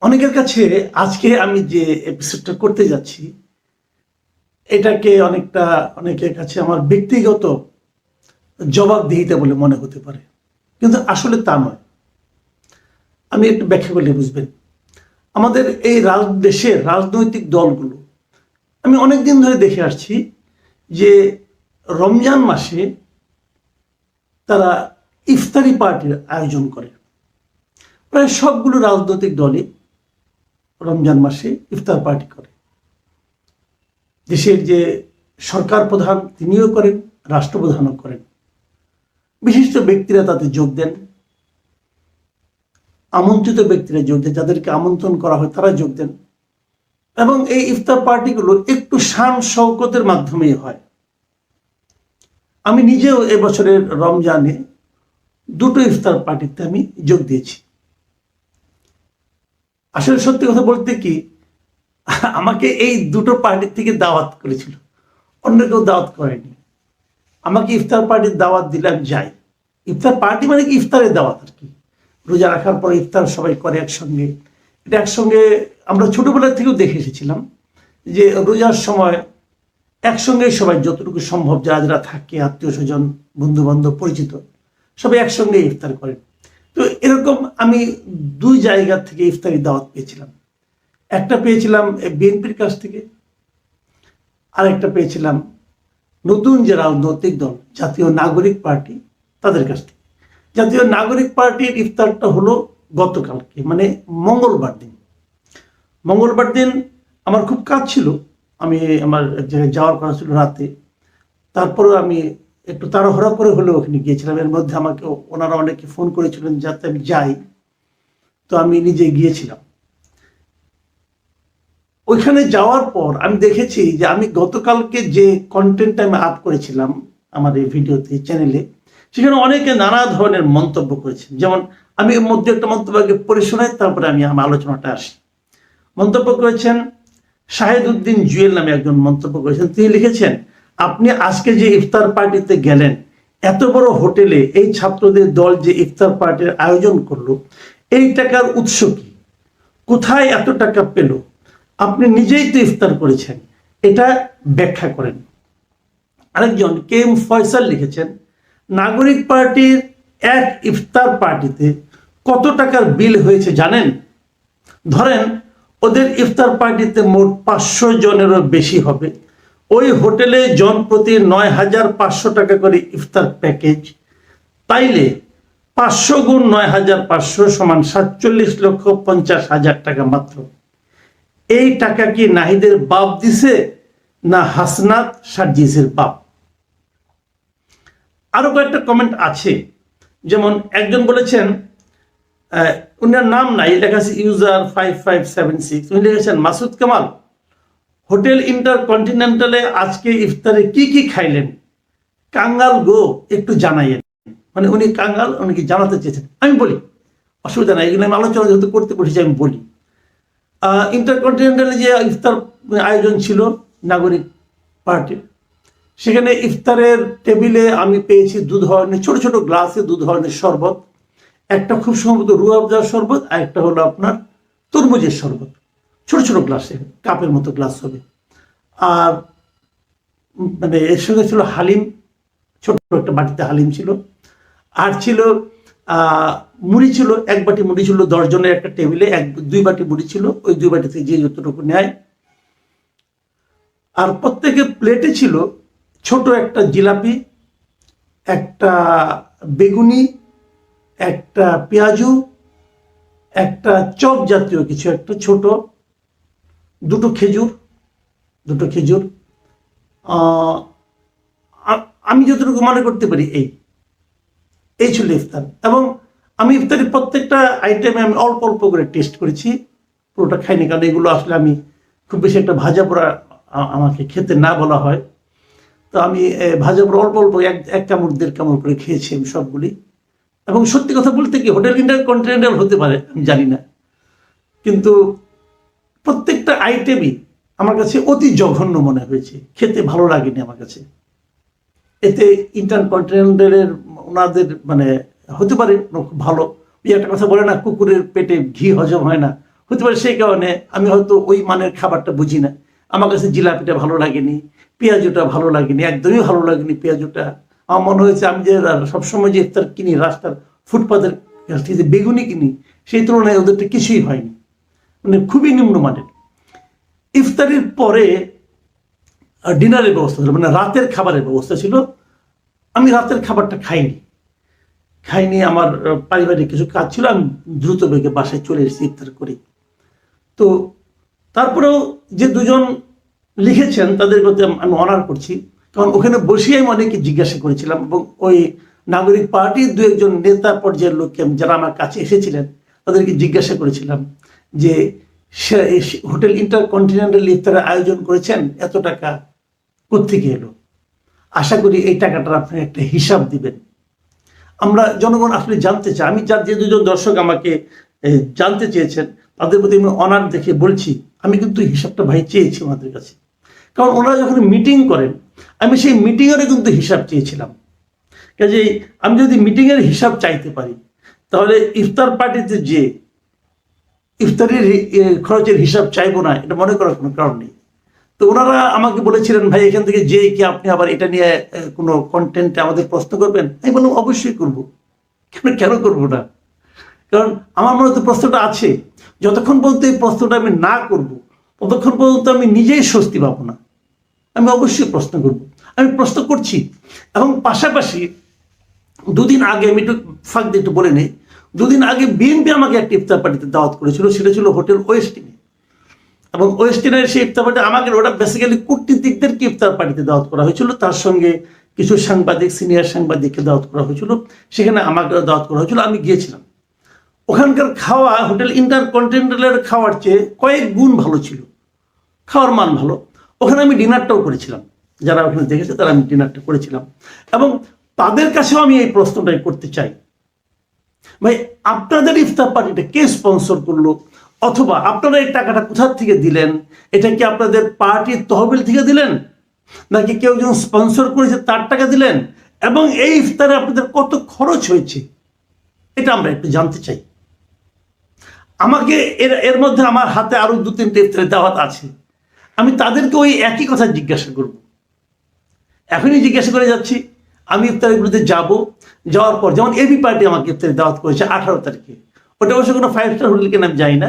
অনেকের কাছে আজকে আমি যে এপিসোডটা করতে যাচ্ছি এটাকে অনেকের কাছে আমার ব্যক্তিগত জবাবদিহিতা বলে মনে হতে পারে, কিন্তু আসলে তা নয়। আমি একটু ব্যাখ্যা করলে বুঝবেন। আমাদের এই দেশের রাজনৈতিক দলগুলো আমি অনেকদিন ধরে দেখে আসছি যে রমজান মাসে তারা ইফতারি পার্টির আয়োজন করে। প্রায় সবগুলো রাজনৈতিক দলই রমজান মাসে ইফতার পার্টি করে। দেশের যে সরকার প্রধান তিনিও করেন, রাষ্ট্রপ্রধানও করেন, বিশিষ্ট ব্যক্তিরা তাতে যোগ দেন, আমন্ত্রিত ব্যক্তিরা যোগ দেন, যাদেরকে আমন্ত্রণ করা হয় তারা যোগ দেন। এবং এই ইফতার পার্টিগুলো একটু শান শৌকতের মাধ্যমেই হয়। আমি নিজেও এবছরের রমজানে দুটো ইফতার পার্টিতে আমি যোগ দিয়েছি। আসলে সত্যি কথা বলতে কি, আমাকে এই দুটো পার্টির থেকে দাওয়াত করেছিল, অন্য কেউ দাওয়াত করেনি। আমাকে ইফতার পার্টির দাওয়াত দিলে আমি যাই। ইফতার পার্টি মানে কি, ইফতারের দাওয়াত আর কি। রোজা রাখার পরে ইফতার সবাই করে একসঙ্গে। এটা একসঙ্গে আমরা ছোটবেলা থেকেও দেখে এসেছিলাম যে রোজার সময় একসঙ্গে সবাই যতটুকু সম্ভব যারা যারা থাকে, আত্মীয় স্বজন, বন্ধু বান্ধব, পরিচিত, সবাই একসঙ্গে ইফতার করেন। তো এরকম আমি দুই জায়গা থেকে ইফতারি দাওয়াত পেয়েছিলাম। একটা পেয়েছিলাম বিএনপির কাছ থেকে, আর একটা পেয়েছিলাম নতুন যে রাজনৈতিক দল জাতীয় নাগরিক পার্টি তাদের কাছ থেকে। জাতীয় নাগরিক পার্টির ইফতারটা হলো গতকালকে, মানে মঙ্গলবার দিন। মঙ্গলবার দিন আমার খুব কাজ ছিল, আমার এক জায়গায় যাওয়ার কথা ছিল রাতে। তারপরেও আমি একটু তাড়াহুড়া করে হলেও ওখানে গিয়েছিলাম। এর মধ্যে আমাকে ওনারা অনেকে ফোন করেছিলেন যাতে আমি যাই, তো আমি নিজে গিয়েছিলাম। ওইখানে যাওয়ার পর আমি দেখেছি যে আমি গতকালকে যে কন্টেন্টটা আমি আপ করেছিলাম আমার এই ভিডিওতে, চ্যানেলে, সেখানে অনেকে নানা ধরনের মন্তব্য করেছেন। যেমন আমি এর মধ্যে একটা মন্তব্য আগে পড়ে শোনাই, তারপরে আমি আমার আলোচনাটা আসি। মন্তব্য করেছেন শাহেদ উদ্দিন জুয়েল নামে একজন মন্তব্য করেছেন। তিনি লিখেছেন, আপনি আজকে যে ইফতার পার্টিতে গেলেন, এত বড় হোটেলে এই ছাত্রদের দল যে ইফতার পার্টির আয়োজন করলো, এই টাকার উৎস কি? কোথায় এত টাকা পেল? আপনি নিজেই তো ইফতার করেছেন, এটা ব্যাখ্যা করেন। আরেকজন কে এম ফয়সাল লিখেছেন, নাগরিক পার্টির এক ইফতার পার্টিতে কত টাকার বিল হয়েছে জানেন? ধরেন ওদের ইফতার পার্টিতে মোট 500 জনেরও বেশি হবে। ওই হোটেলে জন প্রতি 9,500 টাকা করে ইফতার প্যাকেজ। তাইলে 500 গুণ 9,500 সমান 47,50,000 টাকা মাত্র। এই টাকা কি নাহিদের বাপ দিছে, না হাসনাত সার্জিসের বাপ? আরো কয়েকটা কমেন্ট আছে। যেমন একজন বলেছেন, উনার নাম নাই, লেখা আছে ইউজার 5576, উনি লিখেছেন, মাসুদ কামাল, হোটেল ইন্টারকন্টিনেন্টালে আজকে ইফতারে কি কি খাইলেন? কাঙ্গাল গো, একটু জানাইয়েন। মানে উনি কাঙ্গাল, উনি কি জানাতে চেয়েছেন। আমি বলি, অসুবিধা নাই, এগুলো আমি আলোচনা যেহেতু করতে বসেছি আমি বলি। ইন্টারকন্টিনেন্টালে যে ইফতার আয়োজন ছিল নাগরিক পার্টির, সেখানে ইফতারের টেবিলে আমি পেয়েছি দু ধরনের ছোট ছোট গ্লাসে দু ধরনের শরবত। একটা খুব সম্ভবত রুয়াবজার শরবত, আর একটা হলো আপনার তরমুজের শরবত। ছোট ছোট গ্লাসে, কাপের মতো গ্লাস হবে। আর মানে এর সঙ্গে ছিল হালিম, ছোট একটা বাটিতে হালিম ছিল। আর ছিল মুড়ি ছিল, এক বাটি মুড়ি ছিল। 10 জনের একটা টেবিলে 2 বাটি মুড়ি ছিল, ওই 2 বাটিতে যে যতটুকু নেয়। আর প্রত্যেকের প্লেটে ছিল ছোট একটা জিলাপি, একটা বেগুনি, একটা পেঁয়াজু, একটা চপ জাতীয় কিছু একটা ছোট, দুটো খেজুর। আমি যতটুকু মনে করতে পারি এই ছিল ইফতার। এবং আমি ইফতারের প্রত্যেকটা আইটেমে আমি অল্প অল্প করে টেস্ট করেছি, পুরোটা খাইনি, কারণ এগুলো আসলে আমি খুব বেশি একটা ভাজা পোড়া আমাকে খেতে না বলা হয়। তো আমি ভাজা পোড়া অল্প অল্প 1 কামড় 1.5 কামড় করে খেয়েছি আমি সবগুলি। এবং সত্যি কথা বলতে কি, হোটেল ইন্টারকন্টিনেন্টাল হতে পারে, আমি জানি না, কিন্তু প্রত্যেকটা আইটেমই আমার কাছে অতি জঘন্য মনে হয়েছে, খেতে ভালো লাগেনি আমার কাছে। এতে ইন্টারকন্টিনেন্টালের ওনাদের মানে হতে পারে খুব ভালো, একটা কথা বলে না, কুকুরের পেটে ঘি হজম হয় না, হতে পারে সেই কারণে আমি হয়তো ওই মানের খাবারটা বুঝি না। আমার কাছে জিলাপিটা ভালো লাগেনি, পেঁয়াজুটা ভালো লাগেনি, একদমই ভালো লাগেনি পেঁয়াজুটা। আমার মনে হয়েছে আমি যে সবসময় যে ইফতার কিনি রাস্তার ফুটপাতের যে বেগুনি কিনি, সেই তুলনায় ওদেরটা কিছুই হয়নি, মানে খুবই নিম্নমানের। ইফতারির পরে ডিনারের ব্যবস্থা ছিল, মানে রাতের খাবারের ব্যবস্থা ছিল। আমি রাতের খাবারটা খাইনি, আমার পারিবারিক কিছু কাজ ছিল, আমি দ্রুত বেগে বাসায় চলে এসেছি ইফতার করি। তো তারপরেও যে দুজন লিখেছেন তাদের প্রতি আমি অনার করছি, কারণ ওখানে বসেই আমি অনেকে জিজ্ঞাসা করেছিলাম, এবং ওই নাগরিক পার্টির দু একজন নেতা পর্যায়ের লোককে যারা আমার কাছে এসেছিলেন তাদেরকে জিজ্ঞাসা করেছিলাম যে হোটেল ইন্টারকন্টিনেন্টাল ইফতারের আয়োজন করেছেন, এত টাকা কোত্থেকে এলো? আশা করি এই টাকাটার আপনি একটা হিসাব দিবেন। আমরা জনগণ আসলে জানতে চাই। আমি যে দুজন দর্শক আমাকে জানতে চেয়েছেন তাদের প্রতি আমি অনার দেখে বলছি, আমি কিন্তু হিসাবটা ভাই চেয়েছি ওনাদের কাছে। কারণ ওনারা যখন মিটিং করেন, আমি সেই মিটিংয়েরও কিন্তু হিসাব চেয়েছিলাম। কাজেই আমি যদি মিটিংয়ের হিসাব চাইতে পারি, তাহলে ইফতার পার্টিতে যে ইফতারির খরচের হিসাব চাইবো না, এটা মনে করার কোনো কারণ নেই। তো ওনারা আমাকে বলেছিলেন, ভাই এখান থেকে যে কি আপনি আবার এটা নিয়ে কোনো কন্টেন্টে আমাদের প্রশ্ন করবেন? আমি বললাম অবশ্যই করব, কেন করবো না? কারণ আমার মনে তো প্রশ্নটা আছে। যতক্ষণ পর্যন্ত এই প্রশ্নটা আমি না করব, ততক্ষণ পর্যন্ত আমি নিজেই স্বস্তি পাবো না। আমি অবশ্যই প্রশ্ন করব, আমি প্রশ্ন করছি। এবং পাশাপাশি দুদিন আগে আমি একটু ফাঁক দিয়ে একটু বলে নিই, দুদিন আগে বিএনপি আমাকে একটা ইফতার পার্টিতে দাওয়াত করেছিল, সেটা ছিল হোটেল ওয়েস্টিনে। এবং ওয়েস্টিনের সেই ইফতার পার্টি আমাকে, ওটা বেসিক্যালি কূটনীতিকদেরকে ইফতার পার্টিতে দাওয়াত করা হয়েছিল, তার সঙ্গে কিছু সাংবাদিক, সিনিয়র সাংবাদিককে দাওয়াত করা হয়েছিল, সেখানে আমাকে দাওয়াত করা হয়েছিল, আমি গিয়েছিলাম। ওখানকার খাওয়া হোটেল ইন্টারকন্টিনেন্টালের খাওয়ার চেয়ে কয়েক গুণ ভালো ছিল, খাওয়ার মান ভালো। ওখানে আমি ডিনারটাও করেছিলাম, যারা ওখানে দেখেছে তারা আমি ডিনারটা করেছিলাম। এবং তাদের কাছেও আমি এই প্রশ্নটাই করতে চাই, ভাই আপনাদের ইফতার পার্টিটা কে স্পন্সর করলো, অথবা আপনারা এই টাকাটা কোথা থেকে দিলেন? এটা কি আপনাদের পার্টির তহবিল থেকে দিলেন, নাকি কেউ যেন স্পন্সর করেছে তার টাকা দিলেন? এবং এই ইফতারে আপনাদের কত খরচ হয়েছে, এটা আমরা একটু জানতে চাই। আমাকে এর মধ্যে আমার হাতে আরো 2-3টে ইফতারের দাওয়াত আছে, আমি তাদেরকে ওই একই কথা জিজ্ঞাসা করব। এখনই জিজ্ঞাসা করে যাচ্ছি। আমি ইফতারের বিরুদ্ধে যাওয়ার পর, যেমন এবি পার্টি আমাকে ইফতারের দাওয়াত করেছে 18 তারিখে। ওটা অবশ্য কোনো 5 স্টার হোটেল কিনা আমি যাই না,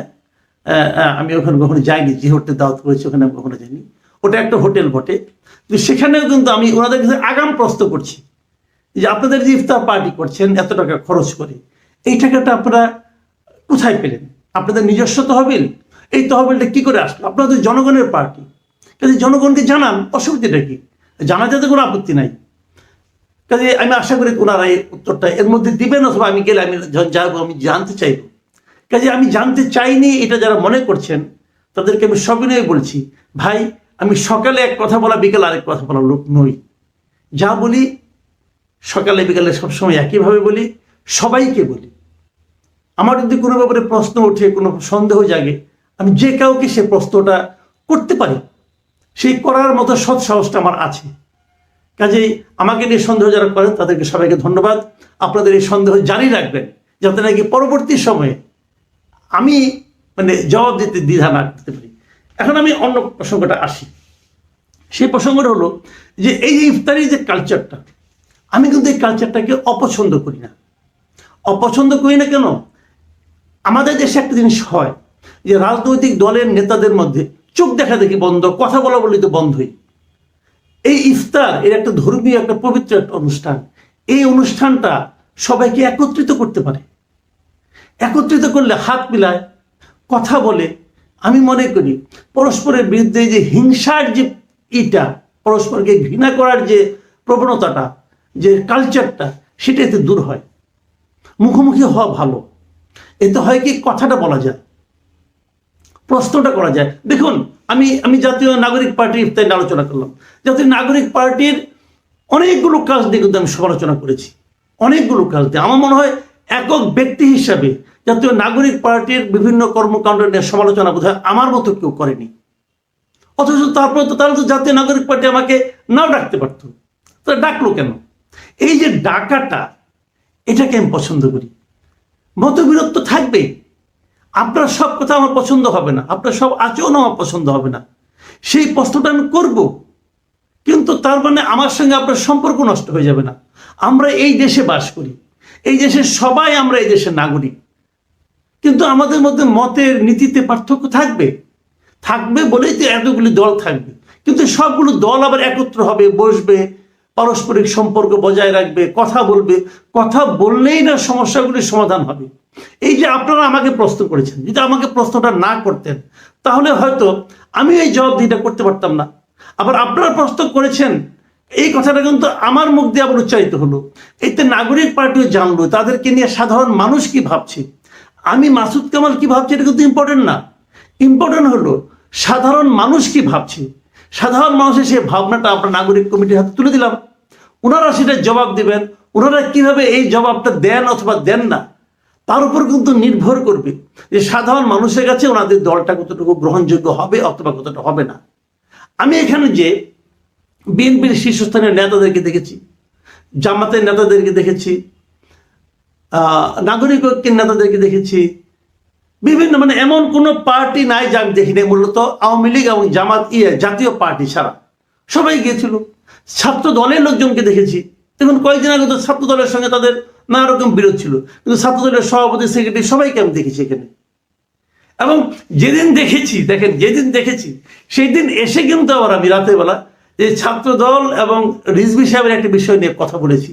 আমি ওখানে কখনো যাইনি, যে হোটেল দাওয়াত করেছে ওখানে আমি কখনো যাইনি। ওটা একটা হোটেল বটে, কিন্তু সেখানেও কিন্তু আমি ওনাদের কাছে আগাম প্রশ্ন করছি যে আপনাদের যে ইফতার পার্টি করছেন এত টাকা খরচ করে, এই টাকাটা আপনারা কোথায় পেলেন? আপনাদের নিজস্ব তহবিল? এই তহবিলটা কি করে আসলো? আপনাদের জনগণের পার্টি, কাজে জনগণকে জানান, অসুবিধাটা কি? জানা যাতে কোনো আপত্তি নাই। কাজে আমি আশা করি ওনারা এই উত্তরটা এর মধ্যে দিবেন, অথবা আমি গেলে আমি যাবো, আমি জানতে চাইব। কাজে আমি জানতে চাইনি এটা যারা মনে করছেন তাদেরকে আমি সবিনয়ে বলছি, ভাই আমি সকালে এক কথা বলা, বিকেলে আরেক কথা বলা লোক নই। যা বলি সকালে বিকালে সবসময় একইভাবে বলি, সবাইকে বলি। আমার যদি কোনো ব্যাপারে প্রশ্ন ওঠে, কোনো সন্দেহ জাগে, আমি যে কাউকে সে প্রশ্নটা করতে পারি, সেই করার মতো সৎ সাহসটা আমার আছে। কাজেই আমাকে নিয়ে সন্দেহ যারা করেন তাদেরকে সবাইকে ধন্যবাদ। আপনাদের এই সন্দেহ জারি রাখবেন, যাতে নাকি পরবর্তী সময়ে আমি জবাব দিতে দ্বিধা না করতে পারি। এখন আমি অন্য প্রসঙ্গটা আসি। সেই প্রসঙ্গটা হলো যে এই যে ইফতারির যে কালচারটা, আমি কিন্তু এই কালচারটাকে অপছন্দ করি না। অপছন্দ করি না কেন? আমাদের দেশে একটা জিনিস হয় যে রাজনৈতিক দলের নেতাদের মধ্যে চোখ দেখা দেখি বন্ধ, কথা বলা বলি তো বন্ধই। এই ইফতার এর একটা ধর্মীয়, একটা পবিত্র একটা অনুষ্ঠান। এই অনুষ্ঠানটা সবাইকে একত্রিত করতে পারে, একত্রিত করলে হাত মিলায়, কথা বলে। আমি মনে করি পরস্পরের বিরুদ্ধে যে হিংসার যে পরস্পরকে ঘৃণা করার যে প্রবণতাটা, যে কালচারটা, সেটা এতে দূর হয়। মুখোমুখি হওয়া ভালো, এতে হয় কি কথাটা বলা যায়, প্রশ্নটা করা যায়। দেখুন আমি জাতীয় নাগরিক পার্টির ইফতার নিয়ে আলোচনা করলাম। জাতীয় নাগরিক পার্টির অনেকগুলো কাজ দিয়ে কিন্তু আমি সমালোচনা করেছি, অনেকগুলো কাজ দিয়ে। আমার মনে হয় একক ব্যক্তি হিসাবে জাতীয় নাগরিক পার্টির বিভিন্ন কর্মকাণ্ড নিয়ে সমালোচনা বোধহয় আমার মতো কেউ করেনি। অথচ তারপরে তো তারা তো জাতীয় নাগরিক পার্টি আমাকে নাও ডাকতে পারতো, তারা ডাকলো কেন? এই যে ডাকাটা, এটাকে আমি পছন্দ করি। মতবিরোধ তো থাকবেই, আপনার সব কথা আমার পছন্দ হবে না, আপনার সব আচরণ আমার পছন্দ হবে না, সেই প্রশ্নটা আমি করব, কিন্তু তার মানে আমার সঙ্গে আপনার সম্পর্ক নষ্ট হয়ে যাবে না। আমরা এই দেশে বাস করি, এই দেশের সবাই আমরা এই দেশের নাগরিক, কিন্তু আমাদের মধ্যে মতের নীতিতে পার্থক্য থাকবে, থাকবে বলেই তো এতগুলি দল থাকবে। কিন্তু সবগুলো দল আবার একত্র হবে, বসবে, পারস্পরিক সম্পর্ক বজায় রাখবে, কথা বলবে, কথা বললেই না সমস্যাগুলির সমাধান হবে। এই যে আপনারা আমাকে প্রশ্ন করেছেন, যদি আমাকে প্রশ্নটা না করতেন তাহলে হয়তো আমি এই জবাবদিহিটা করতে পারতাম না। আবার আপনারা প্রশ্ন করেছেন, এই কথাটা কিন্তু আমার মুখ দিয়ে আবার উচ্চারিত হলো, এতে নাগরিক পার্টিও জানলো তাদেরকে নিয়ে সাধারণ মানুষ কি ভাবছে। আমি মাসুদ কামাল কি ভাবছি এটা কিন্তু ইম্পর্টেন্ট না, ইম্পর্টেন্ট হলো সাধারণ মানুষ কি ভাবছে। সাধারণ মানুষের সেই ভাবনাটা আমরা নাগরিক কমিটির হাতে তুলে দিলাম, ওনারা সেটা জবাব দিবেন। ওনারা কিভাবে এই জবাবটা দেন অথবা দেন না তার উপর কিন্তু নির্ভর করবে যে সাধারণ মানুষের কাছে ওনাদের দলটা কতটুকু গ্রহণযোগ্য হবে অথবা কতটা হবে না। আমি এখানে যে বিএনপির শীর্ষস্থানীয় নেতাদেরকে দেখেছি, জামাতের নেতাদেরকে দেখেছি, নাগরিক ঐক্যের নেতাদেরকে দেখেছি, বিভিন্ন মানে এমন কোনো পার্টি নাই যা আমি দেখিনি, মূলত আওয়ামী লীগ এবং জামাত জাতীয় পার্টি ছাড়া সবাই গিয়েছিল। ছাত্র দলের লোকজনকে দেখেছি, দেখুন কয়েকদিন আগে তো ছাত্র দলের সঙ্গে তাদের নানা রকম বিরোধ ছিল, কিন্তু ছাত্র দলের সভাপতি সেক্রেটারি সবাইকে আমি দেখেছি এখানে। এবং যেদিন দেখেছি, দেখেন যেদিন দেখেছি সেই দিন এসে কিন্তু আবার আমি রাতের বেলা যে ছাত্র দল এবং রিজভী সাহেবের একটা বিষয় নিয়ে কথা বলেছি।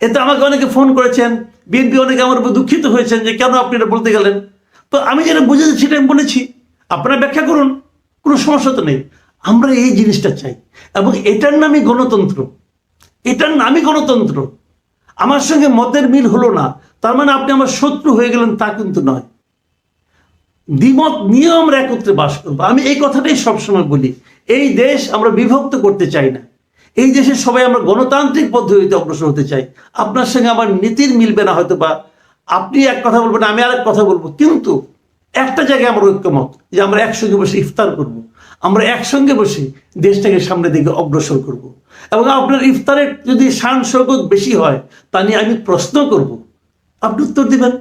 এতে আমাকে অনেকে ফোন করেছেন, বিএনপি অনেকে আমার উপর দুঃখিত হয়েছেন যে কেন আপনি এটা বলতে গেলেন। তো আমি যেটা বুঝেছি সেটা আমি বলেছি, আপনারা ব্যাখ্যা করুন, কোনো সমস্যা তো নেই। আমরা এই জিনিসটা চাই এবং এটার নামই গণতন্ত্র, এটার নামই গণতন্ত্র। আমার সঙ্গে মতের মিল হলো না তার মানে আপনি আমার শত্রু হয়ে গেলেন তা কিন্তু নয়। দ্বিমত নিয়েও আমরা একত্রে বাস করবো। আমি এই কথাটাই সবসময় বলি, এই দেশ আমরা বিভক্ত করতে চাই না, এই দেশে সবাই আমরা গণতান্ত্রিক পদ্ধতিতে অগ্রসর হতে চাই। আপনার সঙ্গে আমার নীতির মিলবে না হয়তো, বা আপনি এক কথা বলবেন আমি আরেক কথা বলবো, কিন্তু একটা জায়গায় আমার ঐক্যমত যে আমরা একসঙ্গে বসে ইফতার করব, আমরা একসঙ্গে বসে দেশটাকে সামনের দিকে অগ্রসর করব। এবং আপনার ইফতারের যদি শান শৌকত বেশি হয় তা নিয়ে আমি প্রশ্ন করব, আপনি উত্তর দিবেন।